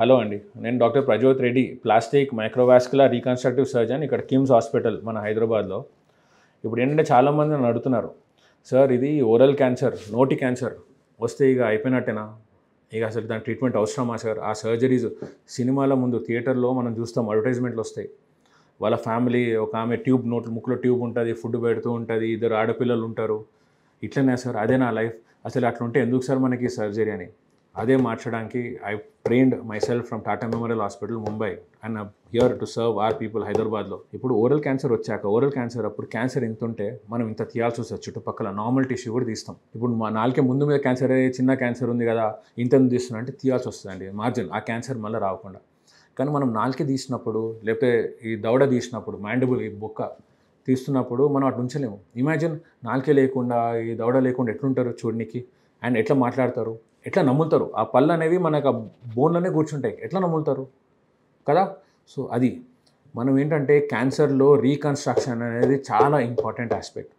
Hello అండి, నేను doctor Prajyoth Reddy, plastic microvascular reconstructive surgeon ఇక్కడ కిమ్స్ హాస్పిటల్ మన హైదరాబాద్లో. ఇప్పుడు ఏంటంటే చాలామంది నన్ను అడుగుతున్నారు, సార్ ఇది ఓరల్ క్యాన్సర్, నోటి క్యాన్సర్ వస్తే ఇక అయిపోయినట్టేనా, ఇక అసలు దాని ట్రీట్మెంట్ అవసరమా సార్? ఆ సర్జరీస్ సినిమాల ముందు థియేటర్లో మనం చూస్తాం, అడ్వర్టైజ్మెంట్లు వస్తాయి. వాళ్ళ ఫ్యామిలీ, ఒక ఆమె ట్యూబ్ ముక్కులో ట్యూబ్ ఉంటుంది, ఫుడ్ పెడుతూ ఉంటుంది, ఇద్దరు ఆడపిల్లలు ఉంటారు. ఇట్లనే సార్, అదే నా లైఫ్, అసలు అట్లుంటే ఎందుకు సార్ మనకి సర్జరీ అని. అదే మార్చడానికి I trained my self from Tata memorial hospital Mumbai and here to serve our people హైదరాబాద్లో. ఇప్పుడు ఓరల్ క్యాన్సర్ వచ్చాక, ఓరల్ క్యాన్సర్ అప్పుడు క్యాన్సర్ ఇంత ఉంటే మనం ఇంత తీయాల్సి వస్తుంది, చుట్టుపక్కల నార్మల్ టిష్యూ కూడా తీస్తాం. ఇప్పుడు మా నాలుకే ముందు మీద క్యాన్సర్, చిన్న క్యాన్సర్ ఉంది కదా ఇంత తీస్తున్నా అంటే తీయాల్సి వస్తుందండి, మార్జిన్ ఆ క్యాన్సర్ మళ్ళీ రాకుండా. కానీ మనం నాలుకే తీసినప్పుడు, లేకపోతే ఈ దవడ తీసినప్పుడు, మ్యాండిబుల్ ఈ బొక్క తీస్తున్నప్పుడు మనం అటు ఉంచలేము. ఇమాజిన్ నాలుకే లేకుండా, ఈ దవడ లేకుండా ఎట్లుంటారు చూడనికి, అండ్ ఎట్లా మాట్లాడతారు, ఎట్లా నమ్ముతారు? ఆ పళ్ళు అనేవి మనకు ఆ బోన్లోనే కూర్చుంటాయి, ఎట్లా నమ్ముతారు కదా? సో అది మనం ఏంటంటే క్యాన్సర్లో రీకన్స్ట్రక్షన్ అనేది చాలా ఇంపార్టెంట్ ఆస్పెక్ట్.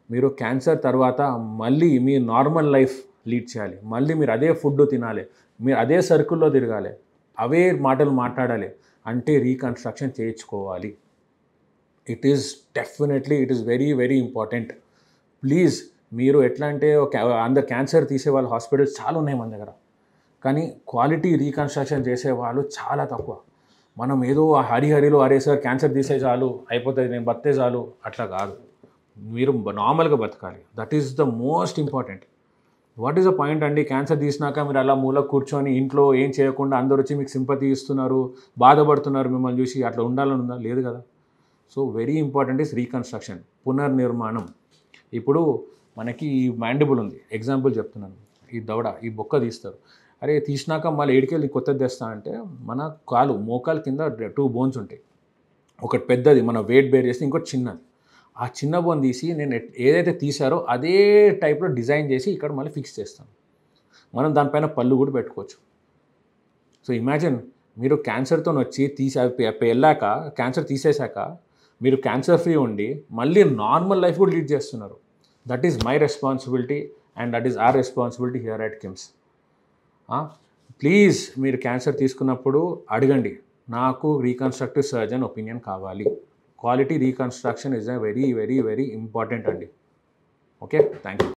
మీరు క్యాన్సర్ తర్వాత మళ్ళీ మీ నార్మల్ లైఫ్ లీడ్ చేయాలి, మళ్ళీ మీరు అదే ఫుడ్ తినాలి, మీరు అదే సర్కిల్లో తిరగాలి, అవే మాటలు మాట్లాడాలి అంటే రీకన్స్ట్రక్షన్ చేయించుకోవాలి. It is definitely, it is very very important. Please, మీరు ఎట్లా అంటే అందరు క్యాన్సర్ తీసేవాళ్ళు హాస్పిటల్స్ చాలా ఉన్నాయి మన దగ్గర, కానీ క్వాలిటీ రీకన్స్ట్రక్షన్ చేసేవాళ్ళు చాలా తక్కువ. మనం ఏదో హరిహరిలో అరే సార్ క్యాన్సర్ తీసే చాలు అయిపోతుంది, నేను బతికే చాలు, అట్లా కాదు. మీరు నార్మల్గా బతకాలి, that is the most important. What is the point అండి? క్యాన్సర్ తీసినాక మీరు అలా మూలకు కూర్చొని ఇంట్లో ఏం చేయకుండా అందరూ వచ్చి మీకు సింపతి ఇస్తున్నారు, బాధపడుతున్నారు మిమ్మల్ని చూసి, అట్లా ఉండాలని ఉందా? లేదు కదా. So very important is reconstruction, పునర్నిర్మాణం. ఇప్పుడు మనకి ఈ మ్యాండిబుల్ ఉంది, ఎగ్జాంపుల్ చెప్తున్నాను. ఈ దవడ, ఈ బొక్క తీస్తారు, అరే తీసినాక మళ్ళీ ఏడికెళ్ళి కొత్తది తెస్తా అంటే, మన మోకాలు కింద 2 బోన్స్ ఉంటాయి. ఒకటి పెద్దది మన వెయిట్ బేర్ చేస్తే, ఇంకోటి చిన్నది. ఆ చిన్న బోన్ తీసి నేను ఏదైతే తీసారో అదే టైప్లో డిజైన్ చేసి ఇక్కడ మళ్ళీ ఫిక్స్ చేస్తాను. మనం దానిపైన పళ్ళు కూడా పెట్టుకోవచ్చు. సో ఇమాజిన్, మీరు క్యాన్సర్తో వచ్చి వెళ్ళాక, క్యాన్సర్ తీసేశాక మీరు క్యాన్సర్ ఫ్రీ ఉండి మళ్ళీ నార్మల్ లైఫ్ కూడా లీడ్ చేస్తున్నారు. That is my responsibility and that is our responsibility here at KIMS. Please, మీరు క్యాన్సర్ తీసుకున్నప్పుడు అడగండి, నాకు రీకన్స్ట్రక్టివ్ సర్జన్ ఒపీనియన్ కావాలి. Quality reconstruction is very very very important అండి. Okay, thank you.